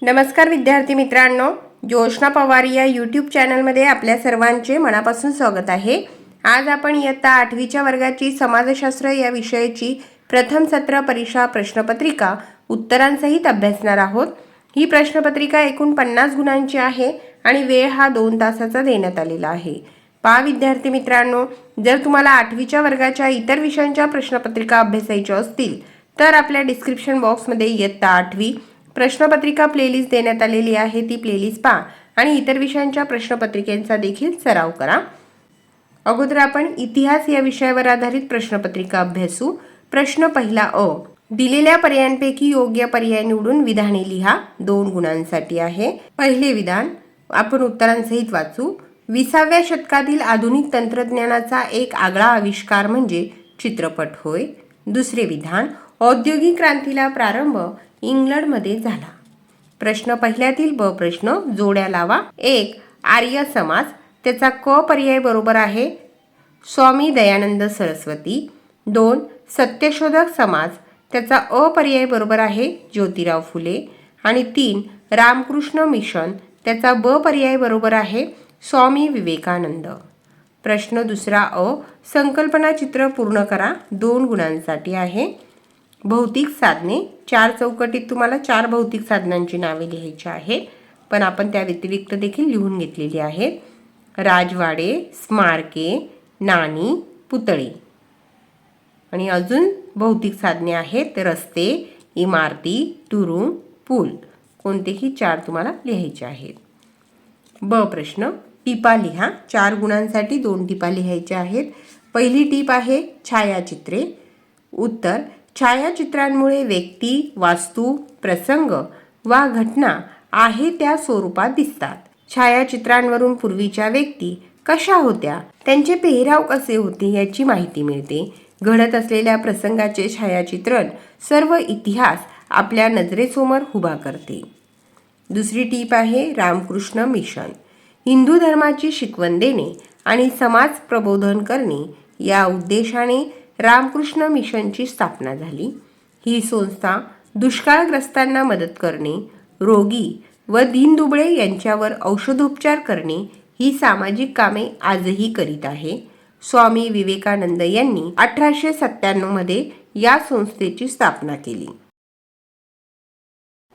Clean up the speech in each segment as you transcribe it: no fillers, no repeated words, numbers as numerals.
नमस्कार विद्यार्थी मित्रांनो, जोशना पवार या यूट्यूब चॅनलमध्ये आपल्या सर्वांचे मनापासून स्वागत आहे। आज आपण इयत्ता 8वीच्या वर्गाची समाजशास्त्र या विषयाची प्रथम सत्र परीक्षा प्रश्नपत्रिका उत्तरांसहित अभ्यासणार आहोत। ही प्रश्नपत्रिका एकूण 50 गुणांची आहे आणि वेळ हा 2 तासाचा देण्यात आलेला आहे। पहा विद्यार्थी मित्रांनो, जर तुम्हाला 8वीच्या वर्गाच्या इतर विषयांच्या प्रश्नपत्रिका अभ्यासायच्या असतील तर आपल्या डिस्क्रिप्शन बॉक्समध्ये इयत्ता 8वी प्रश्नपत्रिका प्लेलिस्ट देण्यात आलेली आहे। ती प्लेलिस्ट पहा आणि इतर विषयांच्या प्रश्नपत्रिकेचा देखील सराव करा। अगोदर आपण इतिहास या विषयावर आधारित प्रश्नपत्रिका अभ्यासू। प्रश्न पहिला अ, दिलेल्या पर्यायांपैकी योग्य पर्याय निवडून विधाने लिहा। 2 गुणांसाठी आहे। पहिले विधान आपण उत्तरांसहित वाचू। 20व्या शतकातील आधुनिक तंत्रज्ञानाचा एक आगळा आविष्कार म्हणजे चित्रपट होय। दुसरे विधान, औद्योगिक क्रांतीला प्रारंभ इंग्लंडमध्ये झाला। प्रश्न पहिल्यातील ब प्रश्न, जोड्या लावा। 1. आर्य समाज, त्याचा क पर्याय बरोबर आहे स्वामी दयानंद सरस्वती। 2. सत्यशोधक समाज, त्याचा अ पर्याय बरोबर आहे ज्योतिराव फुले। आणि 3. रामकृष्ण मिशन, त्याचा ब पर्याय बरोबर आहे स्वामी विवेकानंद। प्रश्न दुसरा अ, संकल्पना चित्र पूर्ण करा। 2 गुणांसाठी आहे। भौतिक साधने, 4 चौकटीत तुम्हाला 4 भौतिक साधनांची नावे लिहायची आहेत, पण आपण त्या व्यतिरिक्त देखील लिहून घेतलेली आहेत। राजवाडे, स्मारके, नाणी, पुतळे। आणि अजून भौतिक साधने आहेत रस्ते, इमारती, तुरुंग, पूल। कोणतेही 4 तुम्हाला लिहायचे आहेत। ब प्रश्न, टिपा लिहा। 4 गुणांसाठी 2 टिपा लिहायच्या आहेत। पहिली टीप आहे छायाचित्रे। उत्तर, छायाचित्रांमुळे व्यक्ती, वास्तू, प्रसंग वा घटना आहे त्या स्वरूपात दिसतात। छायाचित्रांवरून पूर्वीच्या व्यक्ती कशा होत्या, त्यांचे पेहराव कसे होते याची माहिती मिळते। घडत असलेल्या प्रसंगाचे छायाचित्रण सर्व इतिहास आपल्या नजरेसमोर उभा करते। दुसरी टीप आहे रामकृष्ण मिशन। हिंदू धर्माची शिकवण देणे आणि समाज प्रबोधन करणे या उद्देशाने रामकृष्ण मिशनची स्थापना झाली। ही संस्था दुष्काळग्रस्तांना मदत करणे, रोगी व दीनदुबळे यांच्यावर औषधोपचार करणे ही सामाजिक कामे आजही करीत आहे। स्वामी विवेकानंद यांनी 1897 मध्ये या संस्थेची स्थापना केली।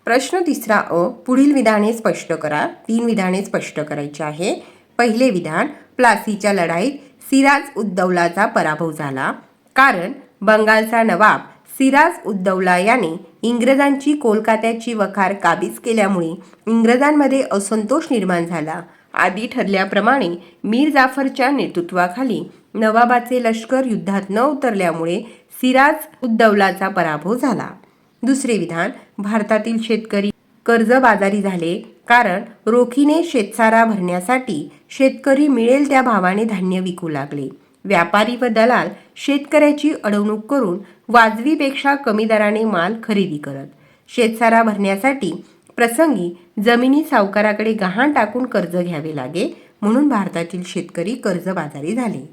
प्रश्न तिसरा अ, पुढील विधाने स्पष्ट करा। 3 विधाने स्पष्ट करायची आहे। पहिले विधान, प्लासीच्या लढाईत सिराज उद दौलाचा पराभव झाला, कारण बंगालचा नवाब सिराज उद दौला याने इंग्रजांची कोलकात्याची वखार काबीज केल्यामुळे इंग्रजांमध्ये असंतोष निर्माण झाला। आधी ठरल्याप्रमाणे मीर जाफरच्या नेतृत्वाखाली नवाबाचे लष्कर युद्धात न उतरल्यामुळे सिराज उद दौलाचा पराभव झाला। दुसरे विधान, भारतातील शेतकरी कर्जबाजारी झाले, कारण रोखीने शेतसारा भरण्यासाठी शेतकरी मिळेल त्या भावाने धान्य विकू लागले। व्यापारी व दलाल शेतकऱ्याची अडवणूक करून वाजवीपेक्षा कमी दराने माल खरेदी करत। शेतसारा भरण्यासाठी प्रसंगी जमिनी सावकाराकडे गहाण टाकून कर्ज घ्यावे लागे, म्हणून भारतातील शेतकरी कर्जबाजारी झाले।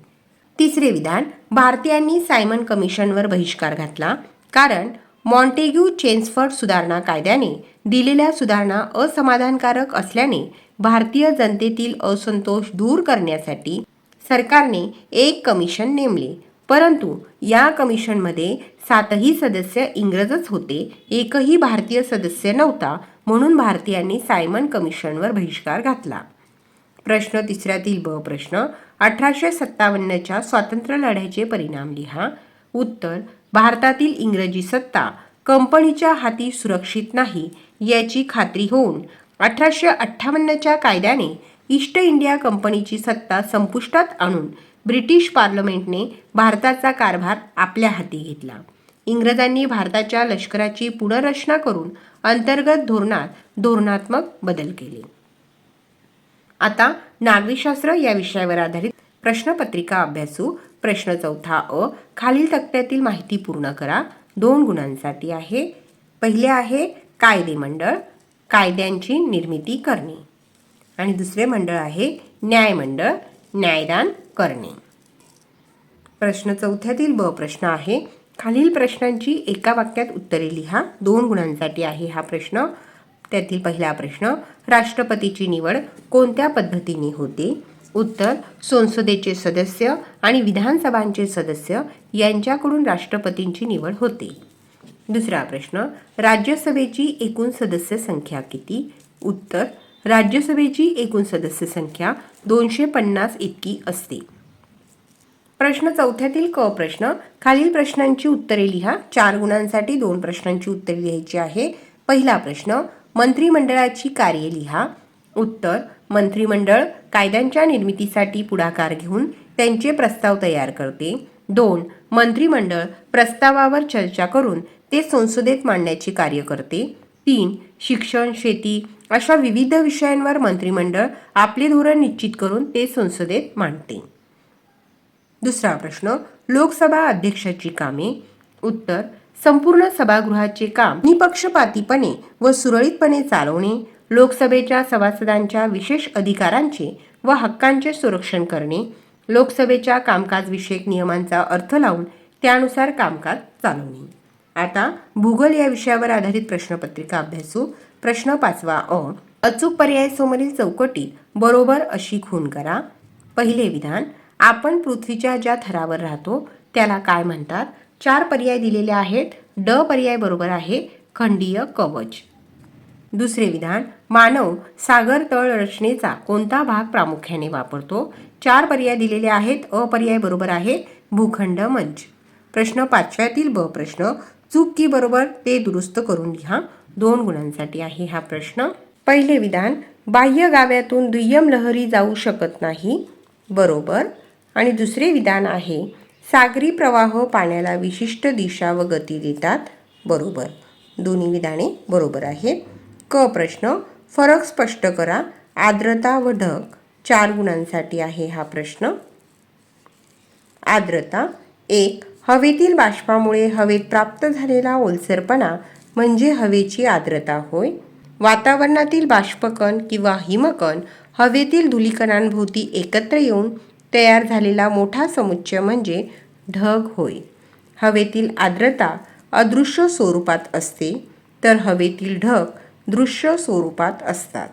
तिसरे विधान, भारतीयांनी सायमन कमिशनवर बहिष्कार घातला, कारण मॉन्टेग्यू चेम्सफोर्ड सुधारणा कायद्याने दिलेल्या सुधारणा असमाधानकारक असल्याने भारतीय जनतेतील असंतोष दूर करण्यासाठी सरकारने एक कमिशन नेमले, परंतु या कमिशनमध्ये 7ही सदस्य इंग्रजच होते, एकही भारतीय सदस्य नव्हता, म्हणून भारतीयांनी सायमन कमिशनवर बहिष्कार घातला। प्रश्न तिसऱ्यातील ब प्रश्न, 1857च्या स्वातंत्र्य लढ्याचे परिणाम लिहा। उत्तर, भारतातील इंग्रजी सत्ता कंपनीच्या हाती सुरक्षित नाही याची खात्री होऊन 1858च्या कायद्याने ईस्ट इंडिया कंपनीची सत्ता संपुष्टात आणून ब्रिटिश पार्लमेंटने भारताचा कारभार आपल्या हाती घेतला। इंग्रजांनी भारताच्या लष्कराची पुनर्रचना करून अंतर्गत धोरणात धोरणात्मक बदल केले। आता नागरिकशास्त्र या विषयावर आधारित प्रश्नपत्रिका अभ्यासू। प्रश्न चौथा अ, खालील तक्त्यातील माहिती पूर्ण करा। 2 गुणांसाठी आहे। पहिले आहे कायदे मंडळ, कायद्यांची निर्मिती करणे। आणि दुसरे मंडळ आहे न्यायमंडळ, न्यायदान करणे। प्रश्न चौथ्यातील ब प्रश्न आहे, खालील प्रश्नांची एका वाक्यात उत्तरे लिहा। 2 गुणांसाठी आहे हा प्रश्न। त्यातील पहिला प्रश्न, राष्ट्रपतीची निवड कोणत्या पद्धतीने होते? उत्तर, संसदेचे सदस्य आणि विधानसभांचे सदस्य यांच्याकडून राष्ट्रपतींची निवड होते. दुसरा प्रश्न, राज्यसभेची एकूण सदस्य संख्या किती? उत्तर, राज्यसभेची एकूण सदस्य संख्या 250 इतकी असते. प्रश्न चौथ्यातील क प्रश्न, खालील प्रश्नांची उत्तरे लिहा. 4 गुणांसाठी 2 प्रश्नांची उत्तरे लिहायची आहे. पहिला प्रश्न, मंत्रिमंडळाची कार्ये लिहा. उत्तर, मंत्रिमंडळ कायद्यांच्या निर्मितीसाठी पुढाकार घेऊन त्यांचे प्रस्ताव तयार करते. 2. मंत्रिमंडळ प्रस्तावावर चर्चा करून ते संसदेत मांडण्याचे कार्य करते. 3. शिक्षण, शेती अशा विविध विषयांवर मंत्रिमंडळ आपले धोरण निश्चित करून ते संसदेत मांडते. दुसरा प्रश्न, लोकसभा अध्यक्षाची कामे. उत्तर, संपूर्ण सभागृहाचे काम निपक्षपातीपणे व सुरळीतपणे चालवणे, लोकसभेच्या सभासदांच्या विशेष अधिकारांचे व हक्कांचे संरक्षण करणे, लोकसभेच्या कामकाज विषयक नियमांचा अर्थ लावून त्यानुसार कामकाज चालवणे. आता भूगोल या विषयावर आधारित प्रश्नपत्रिका अभ्यासू. प्रश्न 5वा अ, अचूक पर्याय समोरील चौकटीत बरोबर अशी खूण करा. पहिले विधान, आपण पृथ्वीच्या ज्या थरावर राहतो त्याला काय म्हणतात? 4 पर्याय दिलेले आहेत. ड पर्याय बरोबर आहे, खंडीय कवच. दुसरे विधान, मानव सागर तळ रचनेचा कोणता भाग प्रामुख्याने वापरतो? 4 पर्याय दिलेले आहेत. अ पर्याय बरोबर आहे, भूखंड मंच. प्रश्न 5व्यातील ब प्रश्न, चूक की बरोबर ते दुरुस्त करून लिहा. 2 गुणांसाठी आहे हा प्रश्न. पहिले विधान, बाह्य गाव्यातून दुय्यम लहरी जाऊ शकत नाही, बरोबर. आणि दुसरे विधान आहे, सागरी प्रवाह पाण्याला विशिष्ट दिशा व गती देतात, बरोबर. दोन्ही विधाने बरोबर आहेत. क प्रश्न, फरक स्पष्ट करा. आर्द्रता व ढग. 4 गुणांसाठी आहे हा प्रश्न. आर्द्रता. 1. हवेतील बाष्पामुळे हवेत प्राप्त झालेला ओलसरपणा म्हणजे हवेची आर्द्रता होय. वातावरणातील बाष्पकण किंवा हिमकण हवेतील धुलीकणांभोवती एकत्र येऊन तयार झालेला मोठा समुच्चय म्हणजे ढग होय. हवेतील आर्द्रता अदृश्य स्वरूपात असते, तर हवेतील ढग दृश्य स्वरूपात असतात.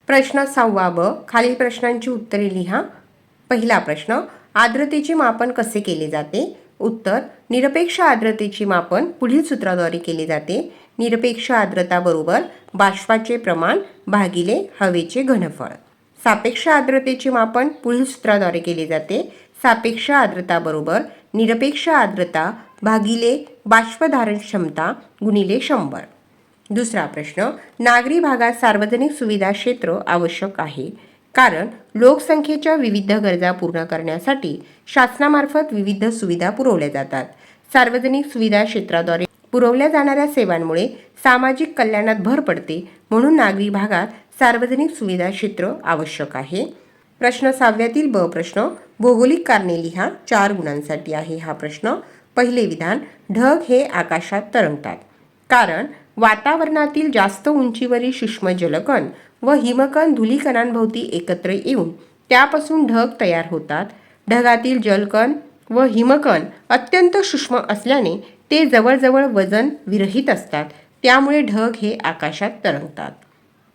प्रश्न 6वा ब, खालील प्रश्नांची उत्तरे लिहा. पहिला प्रश्न, आर्द्रतेचे मापन कसे केले जाते? उत्तर, निरपेक्ष आर्द्रतेचे मापन पुढील सूत्राद्वारे केले जाते. निरपेक्ष आर्द्रता बरोबर बाष्पाचे प्रमाण भागिले हवेचे घनफळ. सापेक्ष आर्द्रतेचे मापन पुढील सूत्राद्वारे केले जाते. सापेक्ष आर्द्रता बरोबर निरपेक्ष आर्द्रता भागिले बाष्पधारण क्षमता गुणिले 100. दुसरा प्रश्न, नागरी भागात सार्वजनिक सुविधा क्षेत्र आवश्यक आहे, कारण लोकसंख्येच्या विविध गरजा पूर्ण करण्यासाठी शासनामार्फत विविध सुविधा पुरवल्या जातात. सार्वजनिक सुविधा क्षेत्राद्वारे पुरवल्या जाणाऱ्या सेवांमुळे सामाजिक कल्याणात भर पडते, म्हणून नागरी भागात सार्वजनिक सुविधा क्षेत्र आवश्यक आहे. प्रश्न 6व्यातील ब प्रश्न, भौगोलिक कारणे लिहा. 4 गुणांसाठी आहे हा प्रश्न. पहिले विधान, ढग हे आकाशात तरंगतात, कारण वातावरणातील जास्त उंचीवरील सूक्ष्म जलकण व हिमकण धुलीकणांभोवती एकत्र येऊन त्यापासून ढग तयार होतात. ढगातील जलकण व हिमकण अत्यंत सूक्ष्म असल्याने ते जवळजवळ वजन विरहित असतात, त्यामुळे ढग हे आकाशात तरंगतात.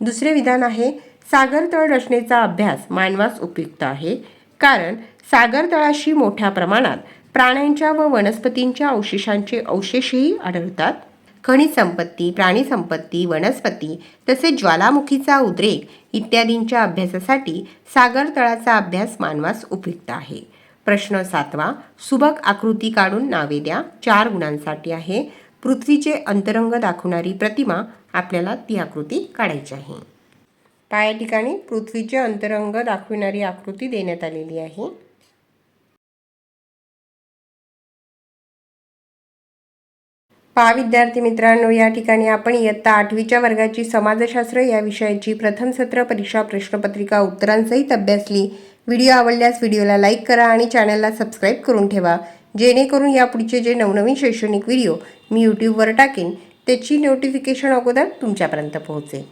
दुसरे विधान आहे, सागर तळ रचनेचा अभ्यास मानवास उपयुक्त आहे, कारण सागर तळाशी मोठ्या प्रमाणात प्राण्यांच्या व वनस्पतींच्या अवशेषांचे अवशेषही आढळतात. खनिज संपत्ती, प्राणी संपत्ती, वनस्पती तसेच ज्वालामुखीचा उद्रेक इत्यादींच्या अभ्यासासाठी सागर तळाचा अभ्यास मानवास उपयुक्त आहे. प्रश्न 7वा, सुबक आकृती काढून नावे द्या. 4 गुणांसाठी आहे. पृथ्वीचे अंतरंग दाखवणारी प्रतिमा आपल्याला ती आकृती काढायची आहे. या ठिकाणी पृथ्वीचे अंतरंग दाखविणारी आकृती देण्यात आलेली आहे. पहा विद्यार्थी मित्रांनो, या ठिकाणी आपण इयत्ता 8वीच्या वर्गाची समाजशास्त्र या विषयाची प्रथम सत्र परीक्षा प्रश्नपत्रिका उत्तरांसहित अभ्यासली. व्हिडिओ आवडल्यास व्हिडिओला लाईक करा आणि चॅनलला सबस्क्राईब करून ठेवा, जेणेकरून यापुढचे जे नवनवीन शैक्षणिक व्हिडिओ मी यूट्यूबवर टाकेन त्याची नोटिफिकेशन अगोदर तुमच्यापर्यंत पोहोचेल.